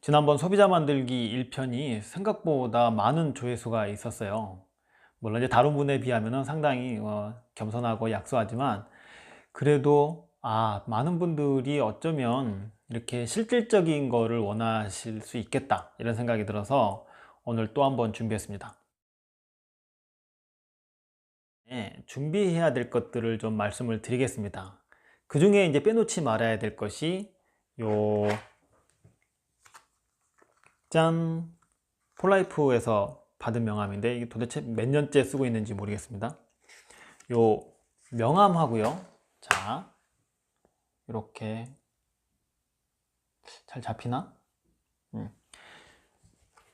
지난번 소비자 만들기 1편이 생각보다 많은 조회수가 있었어요. 물론 이제 다른 분에 비하면 상당히 겸손하고 약소하지만 그래도 많은 분들이 어쩌면 이렇게 실질적인 거를 원하실 수 있겠다 이런 생각이 들어서 오늘 또 한번 준비했습니다. 준비해야 될 것들을 좀 말씀을 드리겠습니다. 그 중에 이제 빼놓지 말아야 될 것이 요 짠! 폴라이프에서 받은 명함인데 이게 도대체 몇 년째 쓰고 있는지 모르겠습니다. 요 명함하고요. 자, 이렇게 잘 잡히나?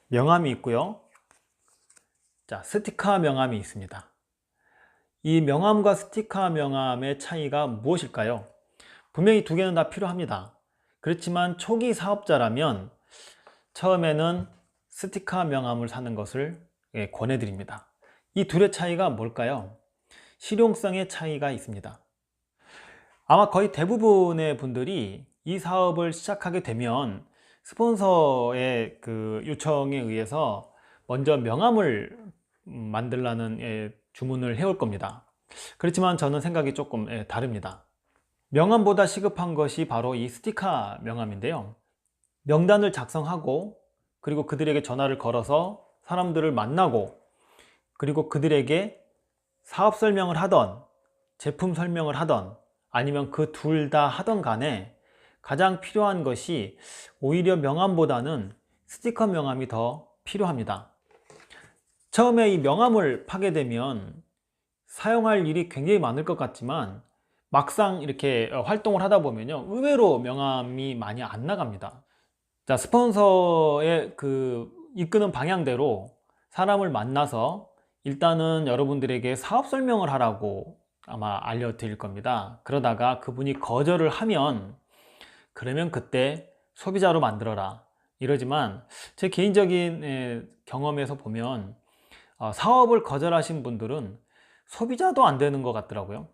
명함이 있고요. 자, 스티커 명함이 있습니다. 이 명함과 스티커 명함의 차이가 무엇일까요? 분명히 두 개는 다 필요합니다. 그렇지만 초기 사업자라면 처음에는 스티커 명함을 사는 것을 권해드립니다. 이 둘의 차이가 뭘까요? 실용성의 차이가 있습니다. 아마 거의 대부분의 분들이 이 사업을 시작하게 되면 스폰서의 그 요청에 의해서 먼저 명함을 만들라는 주문을 해올 겁니다. 그렇지만 저는 생각이 조금 다릅니다. 명함보다 시급한 것이 바로 이 스티커 명함인데요. 명단을 작성하고 그리고 그들에게 전화를 걸어서 사람들을 만나고 그리고 그들에게 사업 설명을 하던 제품 설명을 하던 아니면 그 둘 다 하던 간에 가장 필요한 것이 오히려 명함보다는 스티커 명함이 더 필요합니다. 처음에 이 명함을 파게 되면 사용할 일이 굉장히 많을 것 같지만 막상 이렇게 활동을 하다 보면요, 의외로 명함이 많이 안 나갑니다. 자, 스폰서의 그 이끄는 방향대로 사람을 만나서 일단은 여러분들에게 사업 설명을 하라고 아마 알려드릴 겁니다. 그러다가 그분이 거절을 하면 그러면 그때 소비자로 만들어라 이러지만 제 개인적인 경험에서 보면 사업을 거절하신 분들은 소비자도 안 되는 것 같더라고요.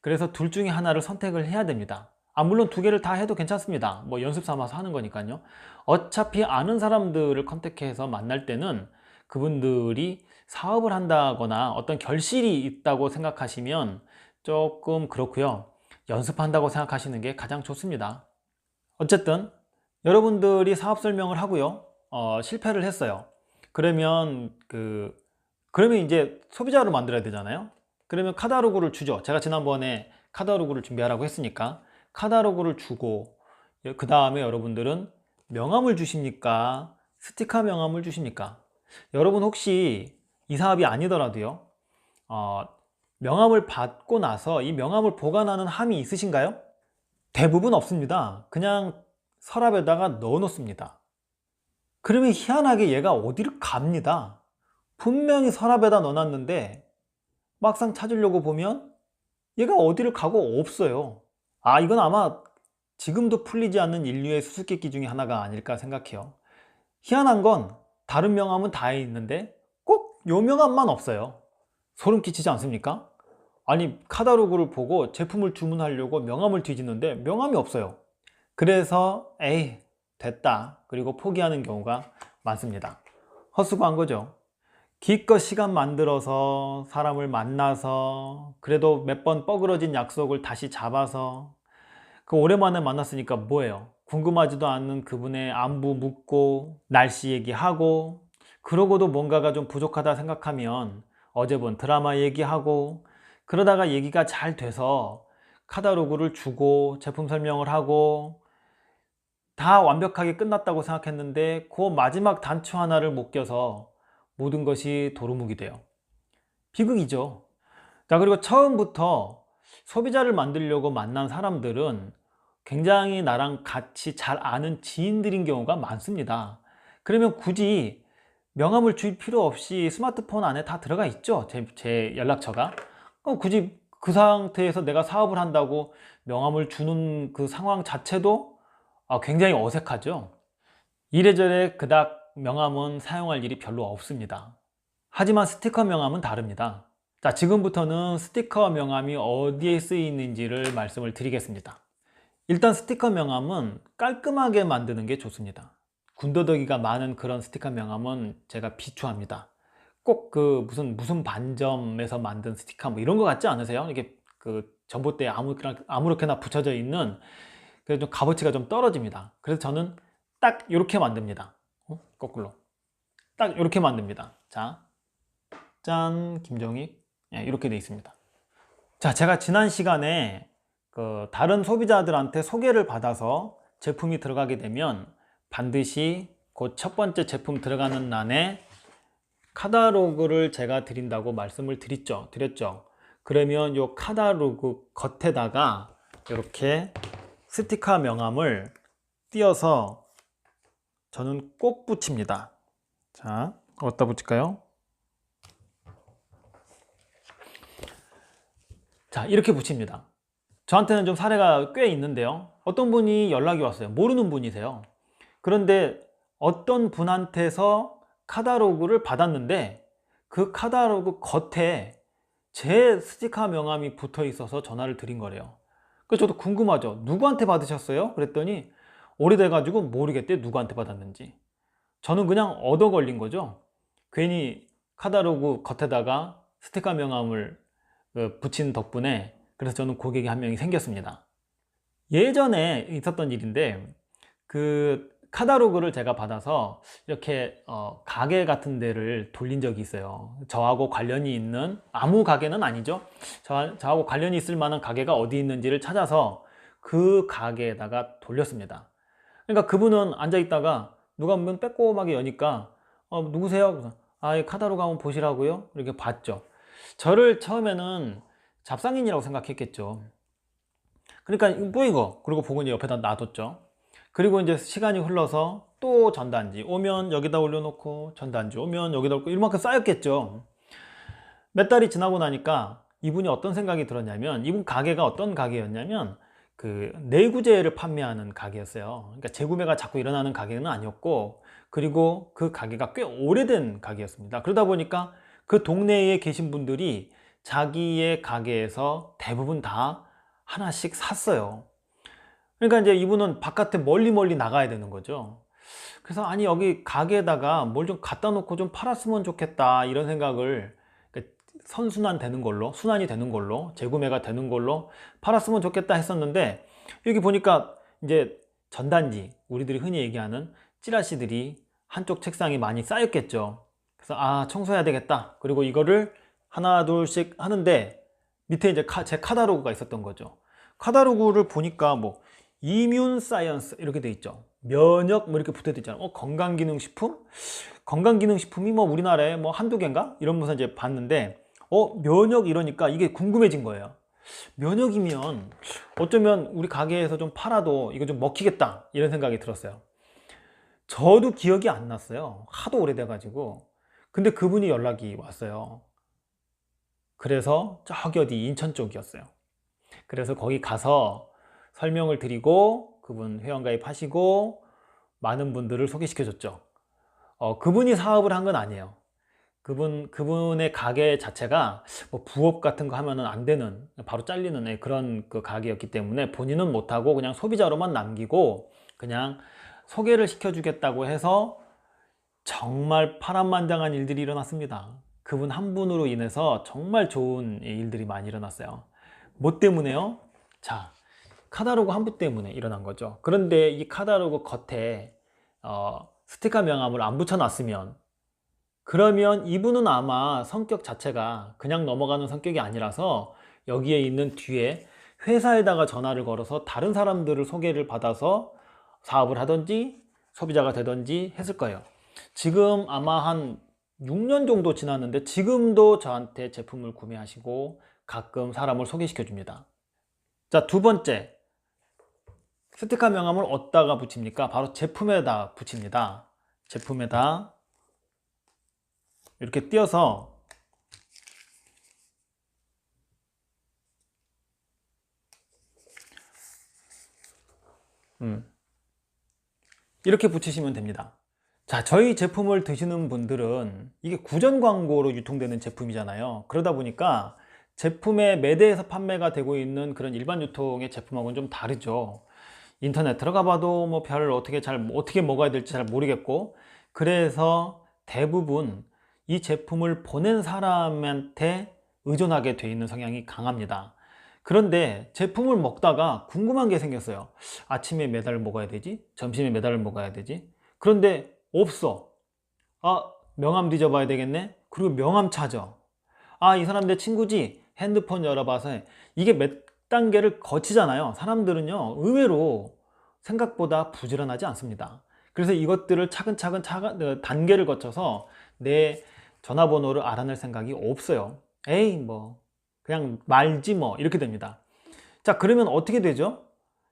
그래서 둘 중에 하나를 선택을 해야 됩니다. 물론 두 개를 다 해도 괜찮습니다. 뭐 연습 삼아서 하는 거니까요. 어차피 아는 사람들을 컨택해서 만날 때는 그분들이 사업을 한다거나 어떤 결실이 있다고 생각하시면 조금 그렇고요. 연습한다고 생각하시는 게 가장 좋습니다. 어쨌든 여러분들이 사업 설명을 하고요. 실패를 했어요. 그러면 이제 소비자를 만들어야 되잖아요. 그러면 카탈로그를 주죠. 제가 지난번에 카탈로그를 준비하라고 했으니까 카탈로그를 주고 그 다음에 여러분들은 명함을 주십니까? 스티커 명함을 주십니까? 여러분 혹시 이 사업이 아니더라도요, 명함을 받고 나서 이 명함을 보관하는 함이 있으신가요? 대부분 없습니다. 그냥 서랍에다가 넣어 놓습니다. 그러면 희한하게 얘가 어디를 갑니다. 분명히 서랍에다 넣어놨는데 막상 찾으려고 보면 얘가 어디를 가고 없어요. 이건 아마 지금도 풀리지 않는 인류의 수수께끼 중에 하나가 아닐까 생각해요. 희한한 건 다른 명함은 다 있는데 꼭 요 명함만 없어요. 소름 끼치지 않습니까? 아니, 카탈로그를 보고 제품을 주문하려고 명함을 뒤지는데 명함이 없어요. 그래서 에이 됐다 그리고 포기하는 경우가 많습니다. 헛수고한 거죠. 기껏 시간 만들어서 사람을 만나서 그래도 몇 번 뻐그러진 약속을 다시 잡아서 그 오랜만에 만났으니까 뭐예요? 궁금하지도 않은 그분의 안부 묻고 날씨 얘기하고 그러고도 뭔가가 좀 부족하다 생각하면 어제 본 드라마 얘기하고 그러다가 얘기가 잘 돼서 카탈로그를 주고 제품 설명을 하고 다 완벽하게 끝났다고 생각했는데 그 마지막 단추 하나를 못 껴서 모든 것이 도루묵이 돼요. 비극이죠. 자, 그리고 처음부터 소비자를 만들려고 만난 사람들은 굉장히 나랑 같이 잘 아는 지인들인 경우가 많습니다. 그러면 굳이 명함을 줄 필요 없이 스마트폰 안에 다 들어가 있죠. 제 연락처가. 굳이 그 상태에서 내가 사업을 한다고 명함을 주는 그 상황 자체도 굉장히 어색하죠. 이래저래 그닥 명함은 사용할 일이 별로 없습니다. 하지만 스티커 명함은 다릅니다. 자, 지금부터는 스티커 명함이 어디에 쓰이는지를 말씀을 드리겠습니다. 일단 스티커 명함은 깔끔하게 만드는 게 좋습니다. 군더더기가 많은 그런 스티커 명함은 제가 비추합니다. 꼭 그 무슨 반점에서 만든 스티커 뭐 이런 거 같지 않으세요? 이게 그 전봇대에 아무렇게나 붙여져 있는, 그래서 좀 값어치가 좀 떨어집니다. 그래서 저는 딱 이렇게 만듭니다. 거꾸로 딱 이렇게 만듭니다. 자, 짠, 김정익. 예, 이렇게 돼 있습니다. 자, 제가 지난 시간에 그 다른 소비자들한테 소개를 받아서 제품이 들어가게 되면 반드시 그 첫 번째 제품 들어가는 란에 카탈로그를 제가 드린다고 말씀을 드렸죠. 그러면 이 카탈로그 겉에다가 이렇게 스티커 명함을 띄어서 저는 꼭 붙입니다. 자, 어디다 붙일까요? 자, 이렇게 붙입니다. 저한테는 좀 사례가 꽤 있는데요. 어떤 분이 연락이 왔어요. 모르는 분이세요. 그런데 어떤 분한테서 카탈로그를 받았는데 그 카탈로그 겉에 제 스티커 명함이 붙어 있어서 전화를 드린 거래요. 그래서 저도 궁금하죠. 누구한테 받으셨어요? 그랬더니 오래돼 가지고 모르겠대, 누구한테 받았는지. 저는 그냥 얻어 걸린 거죠. 괜히 카탈로그 겉에다가 스티커 명함을 붙인 덕분에. 그래서 저는 고객이 한 명이 생겼습니다. 예전에 있었던 일인데, 그 카탈로그를 제가 받아서 이렇게 가게 같은 데를 돌린 적이 있어요. 저하고 관련이 있는, 아무 가게는 아니죠. 저하고 관련이 있을 만한 가게가 어디 있는지를 찾아서 그 가게에다가 돌렸습니다. 그러니까 그분은 앉아 있다가 누가 문 빼꼼하게 여니까 누구세요? 그래서 이 카탈로그 한번 보시라고요? 이렇게 봤죠. 저를 처음에는 잡상인이라고 생각했겠죠. 그러니까 뭐 이거, 그리고 보고 이제 옆에다 놔뒀죠. 그리고 이제 시간이 흘러서 또 전단지 오면 여기다 올려놓고, 전단지 오면 여기다 올고, 이만큼 쌓였겠죠. 몇 달이 지나고 나니까 이분이 어떤 생각이 들었냐면, 이분 가게가 어떤 가게였냐면 그 내구재를 판매하는 가게였어요. 그러니까 재구매가 자꾸 일어나는 가게는 아니었고, 그리고 그 가게가 꽤 오래된 가게였습니다. 그러다 보니까 그 동네에 계신 분들이 자기의 가게에서 대부분 다 하나씩 샀어요. 그러니까 이제 이분은 바깥에 멀리 나가야 되는 거죠. 그래서 아니, 여기 가게에다가 뭘 좀 갖다 놓고 좀 팔았으면 좋겠다, 이런 생각을, 그러니까 선순환 되는 걸로, 순환이 되는 걸로, 재구매가 되는 걸로 팔았으면 좋겠다 했었는데, 여기 보니까 이제 전단지, 우리들이 흔히 얘기하는 찌라시들이 한쪽 책상에 많이 쌓였겠죠. 그래서 청소해야 되겠다. 그리고 이거를 하나 둘씩 하는데 밑에 이제 제 카탈로그가 있었던 거죠. 카탈로그를 보니까 뭐 이뮨 사이언스 이렇게 돼 있죠. 면역 뭐 이렇게 붙어 있잖아요. 건강기능식품? 건강기능식품이 뭐 우리나라에 뭐 한두 개인가? 이러면서 이제 봤는데 면역 이러니까 이게 궁금해진 거예요. 면역이면 어쩌면 우리 가게에서 좀 팔아도 이거 좀 먹히겠다, 이런 생각이 들었어요. 저도 기억이 안 났어요. 하도 오래돼 가지고. 근데 그분이 연락이 왔어요. 그래서 저기 어디 인천 쪽이었어요. 그래서 거기 가서 설명을 드리고 그분 회원가입 하시고 많은 분들을 소개시켜 줬죠. 그분이 사업을 한 건 아니에요. 그분의 가게 자체가 뭐 부업 같은 거 하면은 안 되는, 바로 잘리는 그런 그 가게였기 때문에 본인은 못하고 그냥 소비자로만 남기고 그냥 소개를 시켜주겠다고 해서 정말 파란만장한 일들이 일어났습니다. 그분 한 분으로 인해서 정말 좋은 일들이 많이 일어났어요. 뭐 때문에요? 자, 카탈로그 한 분 때문에 일어난 거죠. 그런데 이 카탈로그 겉에 스티커 명함을 안 붙여놨으면, 그러면 이분은 아마 성격 자체가 그냥 넘어가는 성격이 아니라서 여기에 있는 뒤에 회사에다가 전화를 걸어서 다른 사람들을 소개를 받아서 사업을 하든지 소비자가 되든지 했을 거예요. 지금 아마 한 6년 정도 지났는데 지금도 저한테 제품을 구매하시고 가끔 사람을 소개시켜 줍니다. 자, 두 번째, 스티커 명함을 어디다가 붙입니까? 바로 제품에다 붙입니다. 제품에다 이렇게 띄어서 이렇게 붙이시면 됩니다. 자, 저희 제품을 드시는 분들은 이게 구전 광고로 유통되는 제품이잖아요. 그러다 보니까 제품의 매대에서 판매가 되고 있는 그런 일반 유통의 제품하고는 좀 다르죠. 인터넷 들어가 봐도 뭐 별 어떻게 먹어야 될지 잘 모르겠고, 그래서 대부분 이 제품을 보낸 사람한테 의존하게 돼 있는 성향이 강합니다. 그런데 제품을 먹다가 궁금한 게 생겼어요. 아침에 매달 먹어야 되지? 점심에 매달 먹어야 되지? 그런데 없어. 명함 뒤져봐야 되겠네? 그리고 명함 찾아. 이 사람 내 친구지? 핸드폰 열어봐서 이게 몇 단계를 거치잖아요. 사람들은요, 의외로 생각보다 부지런하지 않습니다. 그래서 이것들을 차근차근 단계를 거쳐서 내 전화번호를 알아낼 생각이 없어요. 에이, 뭐, 그냥 말지 뭐, 이렇게 됩니다. 자, 그러면 어떻게 되죠?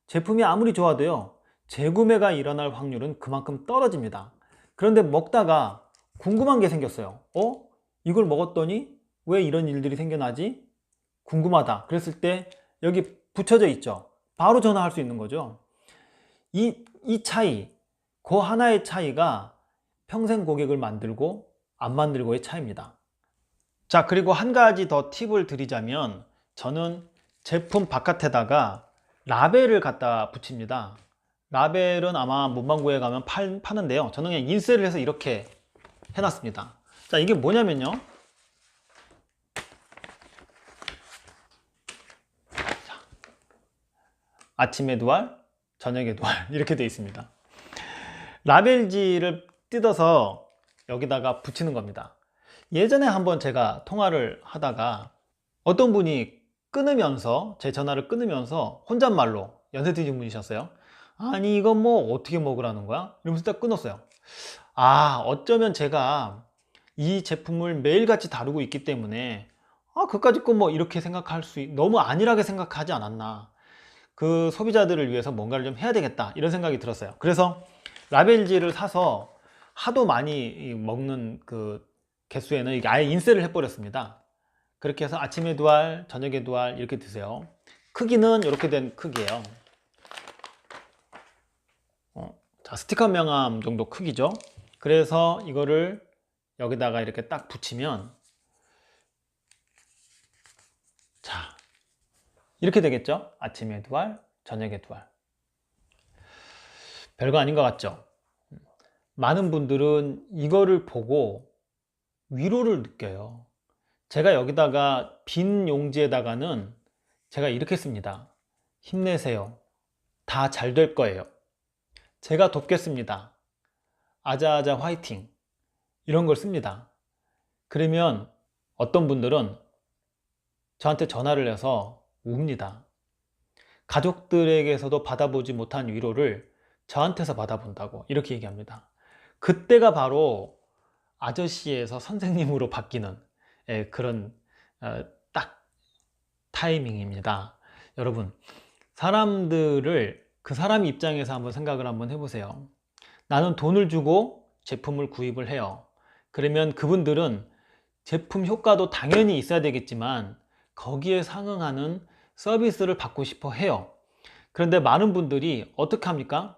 제품이 아무리 좋아도요, 재구매가 일어날 확률은 그만큼 떨어집니다. 그런데 먹다가 궁금한 게 생겼어요. 이걸 먹었더니 왜 이런 일들이 생겨나지? 궁금하다. 그랬을 때 여기 붙여져 있죠. 바로 전화할 수 있는 거죠. 이 차이, 그 하나의 차이가 평생 고객을 만들고 안 만들고의 차이입니다. 자, 그리고 한 가지 더 팁을 드리자면, 저는 제품 바깥에다가 라벨을 갖다 붙입니다. 라벨은 아마 문방구에 가면 파는데요, 저는 그냥 인쇄를 해서 이렇게 해놨습니다. 자, 이게 뭐냐면요, 아침에 두 알, 저녁에 두 알, 이렇게 되어 있습니다. 라벨지를 뜯어서 여기다가 붙이는 겁니다. 예전에 한번 제가 통화를 하다가 어떤 분이 제 전화를 끊으면서 혼잣말로 연세드신 분이셨어요. 아니, 이건 뭐 어떻게 먹으라는 거야? 이러면서 딱 끊었어요. 어쩌면 제가 이 제품을 매일같이 다루고 있기 때문에 그까짓 거 뭐 이렇게 너무 안일하게 생각하지 않았나, 그 소비자들을 위해서 뭔가를 좀 해야 되겠다, 이런 생각이 들었어요. 그래서 라벨지를 사서 하도 많이 먹는 그 개수에는 이게 아예 인쇄를 해버렸습니다. 그렇게 해서 아침에 두 알, 저녁에 두 알 이렇게 드세요. 크기는 이렇게 된 크기예요. 자, 스티커 명함 정도 크기죠. 그래서 이거를 여기다가 이렇게 딱 붙이면, 자, 이렇게 되겠죠. 아침에 두 알, 저녁에 두 알. 별거 아닌 것 같죠. 많은 분들은 이거를 보고 위로를 느껴요. 제가 여기다가 빈 용지에다가는 제가 이렇게 씁니다. 힘내세요. 다 잘 될 거예요. 제가 돕겠습니다. 아자아자 화이팅. 이런 걸 씁니다. 그러면 어떤 분들은 저한테 전화를 해서 웁니다. 가족들에게서도 받아보지 못한 위로를 저한테서 받아본다고 이렇게 얘기합니다. 그때가 바로 아저씨에서 선생님으로 바뀌는 그런 딱 타이밍입니다. 여러분, 그 사람 입장에서 한번 생각을 한번 해보세요. 나는 돈을 주고 제품을 구입을 해요. 그러면 그분들은 제품 효과도 당연히 있어야 되겠지만 거기에 상응하는 서비스를 받고 싶어 해요. 그런데 많은 분들이 어떻게 합니까?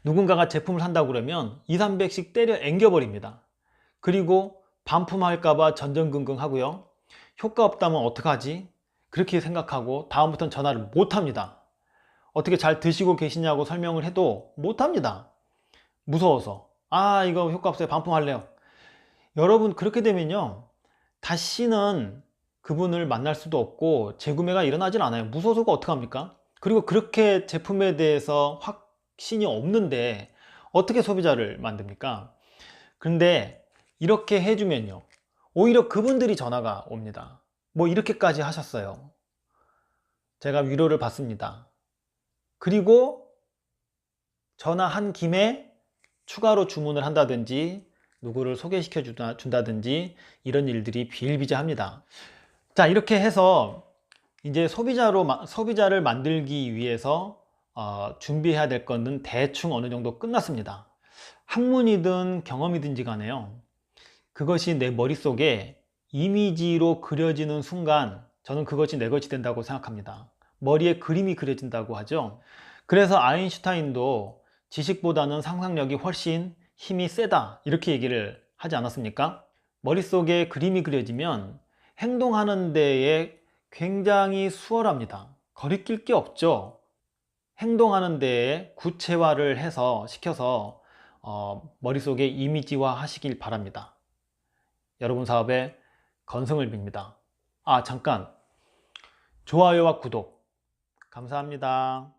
누군가가 제품을 산다고 그러면 2, 300씩 때려 앵겨버립니다. 그리고 반품할까봐 전전긍긍 하고요. 효과 없다면 어떡하지? 그렇게 생각하고 다음부터는 전화를 못합니다. 어떻게 잘 드시고 계시냐고 설명을 해도 못합니다. 무서워서. 이거 효과 없어요. 반품할래요. 여러분, 그렇게 되면요, 다시는 그분을 만날 수도 없고 재구매가 일어나질 않아요. 무서워서가 어떡합니까? 그리고 그렇게 제품에 대해서 확신이 없는데 어떻게 소비자를 만듭니까? 근데 이렇게 해주면요, 오히려 그분들이 전화가 옵니다. 뭐 이렇게까지 하셨어요. 제가 위로를 받습니다. 그리고 전화한 김에 추가로 주문을 한다든지 누구를 소개시켜 준다든지 이런 일들이 비일비재합니다. 자, 이렇게 해서 이제 소비자를 만들기 위해서 준비해야 될 거는 대충 어느 정도 끝났습니다. 학문이든 경험이든지 간에요, 그것이 내 머릿속에 이미지로 그려지는 순간 저는 그것이 내 것이 된다고 생각합니다. 머리에 그림이 그려진다고 하죠. 그래서 아인슈타인도 지식보다는 상상력이 훨씬 힘이 세다, 이렇게 얘기를 하지 않았습니까? 머릿속에 그림이 그려지면 행동하는 데에 굉장히 수월합니다. 거리낄 게 없죠. 행동하는 데에 구체화를 해서 시켜서 머릿속에 이미지화 하시길 바랍니다. 여러분 사업의 건승을 빕니다. 잠깐 좋아요와 구독 감사합니다.